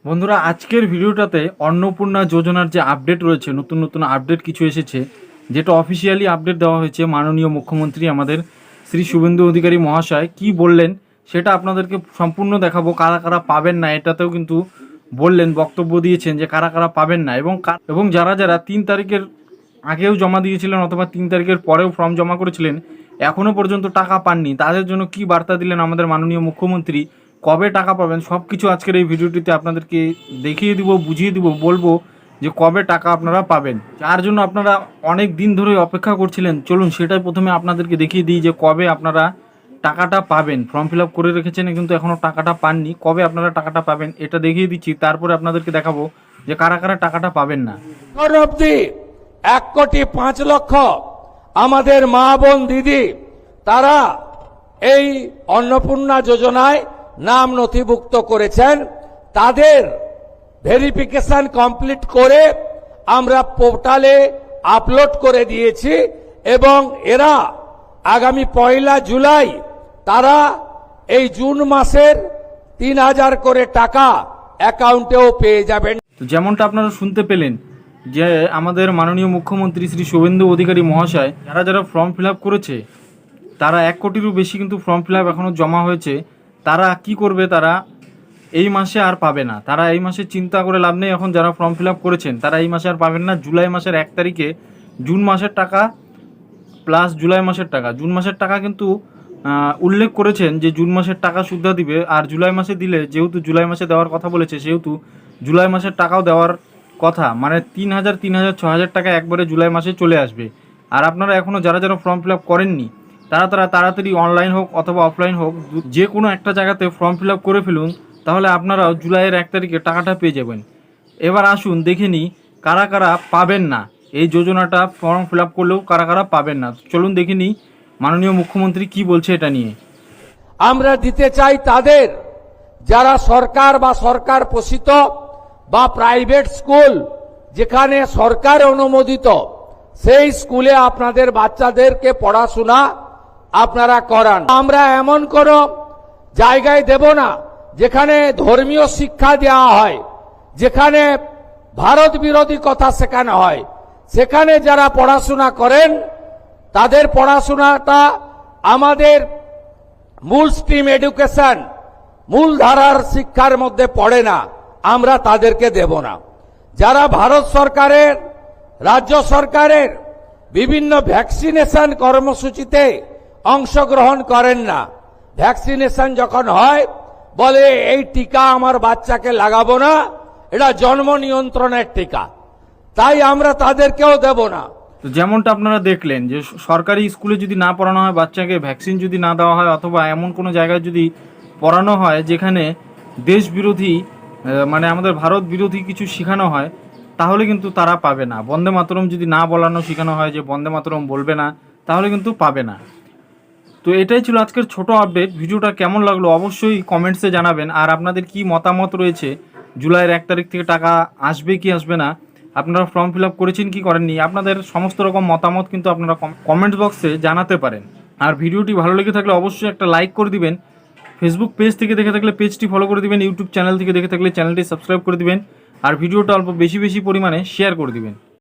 বন্ধুরা, আজকের ভিডিওটাতে অন্নপূর্ণা যোজনার যে আপডেট রয়েছে, নতুন নতুন আপডেট কিছু এসেছে, যেটা অফিসিয়ালি আপডেট দেওয়া হয়েছে। মাননীয় মুখ্যমন্ত্রী আমাদের শ্রী শুভেন্দু অধিকারী মহাশয় কি বললেন সেটা আপনাদেরকে সম্পূর্ণ দেখাবো। কারা কারা পাবেন না এটাতেও কিন্তু বললেন, বক্তব্য দিয়েছেন যে কারা কারা পাবেন না, এবং যারা যারা 3 তারিখের আগেও জমা দিয়েছিলেন অথবা 3 তারিখের পরেও ফর্ম জমা করেছিলেন, এখনও পর্যন্ত টাকা পাননি, তাদের জন্য কি বার্তা দিলেন আমাদের মাননীয় মুখ্যমন্ত্রী, কবে টাকা পাবেন, সব কিছু আজকের এই ভিডিওটিতে আপনাদেরকে দেখিয়ে দিব, বুঝিয়ে দিব, বলবো যে কবে টাকা আপনারা পাবেন, যার জন্য আপনারা অনেক দিন ধরে অপেক্ষা করছিলেন। চলুন সেটাই প্রথমে আপনাদেরকে দেখিয়ে দিই যে কবে আপনারা টাকাটা পাবেন। ফর্ম ফিল আপ করে রেখেছেন কিন্তু এখনও টাকাটা পাননি, কবে আপনারা টাকাটা পাবেন এটা দেখিয়ে দিচ্ছি। তারপরে আপনাদেরকে দেখাবো যে কারা কারা টাকাটা পাবেন না। অবধি 1,05,00,000 আমাদের মা বোন দিদি তারা এই অন্নপূর্ণা যোজনায় নাম নথিভুক্ত করেছেন। তাদের ভেরিফিকেশন কমপ্লিট করে আমরা পোর্টালে আপলোড করে দিয়েছি এবং এরা আগামী 1 জুলাই তারা এই জুন মাসের 3,000 করে টাকা অ্যাকাউন্টেও পেয়ে যাবেন। যেমনটা আপনারা শুনতে পেলেন যে আমাদের মাননীয় মুখ্যমন্ত্রী শ্রী শুভেন্দু অধিকারী মহাশয় যারা যারা ফর্ম ফিল আপ করেছে, তারা 1 কোটিরও বেশি কিন্তু ফর্ম ফিল আপ এখনও জমা হয়েছে। তারা কি করবে, তারা এই মাসে আর পাবে না। তারা এই মাসে চিন্তা করে লাভ নেই। এখন যারা ফর্ম ফিল আপ করেছেন তারা এই মাসে আর পাবেন না। জুলাই মাসের 1 তারিখে জুন মাসের টাকা প্লাস জুলাই মাসের টাকা, জুন মাসের টাকা কিন্তু উল্লেখ করেছেন যে জুন মাসের টাকা সুদ্ধা দিবে, আর জুলাই মাসে দিলে, যেহেতু জুলাই মাসে দেওয়ার কথা বলেছে, সেহেতু জুলাই মাসের টাকাও দেওয়ার কথা, মানে 3,000, 3,000, 6,000 টাকা একবারে জুলাই মাসে চলে আসবে। আর আপনারা এখনও যারা যারা ফর্ম ফিল আপ করেননি তারা তাড়াতাড়ি অনলাইন হোক অথবা অফলাইন হোক যে কোনো একটা জায়গাতে ফর্ম ফিল আপ করে ফেলুন, তাহলে আপনারাও জুলাইয়ের 1 তারিখে টাকাটা পেয়ে যাবেন। এবার আসুন দেখে নিই কারা কারা পাবেন না এই যোজনাটা, ফর্ম ফিল আপ করলেও কারা কারা পাবেন না। চলুন দেখে নিই মাননীয় মুখ্যমন্ত্রী কি বলছে এটা নিয়ে। আমরা দিতে চাই তাদের যারা সরকার বা সরকার পোষিত বা প্রাইভেট স্কুল যেখানে সরকার অনুমোদিত, সেই স্কুলে আপনাদের বাচ্চাদেরকে পড়াশোনা আপনারা করান। আমরা এমন কোনো জায়গায় দেব না যেখানে ধর্মীয় শিক্ষা দেওয়া হয়, যেখানে ভারত বিরোধী কথা শেখানো হয়। সেখানে যারা পড়াশোনা করেন তাদের পড়াশোনাটা আমাদের মূল স্ট্রিম এডুকেশন, মূলধারার শিক্ষার মধ্যে পড়ে না, আমরা তাদেরকে দেব না। যারা ভারত সরকারের, রাজ্য সরকারের বিভিন্ন ভ্যাকসিনেশন কর্মসূচিতে অংশগ্রহণ করেন না, ভ্যাকসিনেশন যখন হয় বলে এই টিকা আমার বাচ্চাকে লাগাবো না, এটা জন্ম নিয়ন্ত্রণের টিকা, তাই আমরা তাদেরকেও দেব না। তো যেমনটা আপনারা দেখলেন যে সরকারি স্কুলে যদি না পড়ানো হয়, বাচ্চাকে ভ্যাকসিন যদি না দেওয়া হয়, অথবা এমন কোনো জায়গায় যদি পড়ানো হয় যেখানে দেশ বিরোধী, মানে আমাদের ভারত বিরোধী কিছু শেখানো হয়, তাহলে কিন্তু তারা পাবে না। বন্দে মাতরম যদি না বলানো শেখানো হয় যে বন্দে মাতরম বলবে না, তাহলে কিন্তু পাবে না। তো এটাই ছিল আজকের ছোট আপডেট। ভিডিওটা কেমন লাগলো অবশ্যই কমেন্টসে জানাবেন। আর আপনাদের কি মতামত রয়েছে, জুলাইয়ের 1 তারিখ থেকে টাকা আসবে কি আসবে না, আপনারা ফর্ম ফিল আপ করেছেন কি করেননি, আপনাদের সমস্ত রকম মতামত কিন্তু আপনারা কমেন্ট বক্সে জানাতে পারেন। আর ভিডিওটি ভালো লেগে থাকলে অবশ্যই একটা লাইক করে দিবেন। ফেসবুক পেজ থেকে দেখে থাকলে পেজটি ফলো করে দিবেন, ইউটিউব চ্যানেল থেকে দেখে থাকলে চ্যানেলটি সাবস্ক্রাইব করে দিবেন, আর ভিডিওটা অল্প বেশি পরিমাণে শেয়ার করে দিবেন।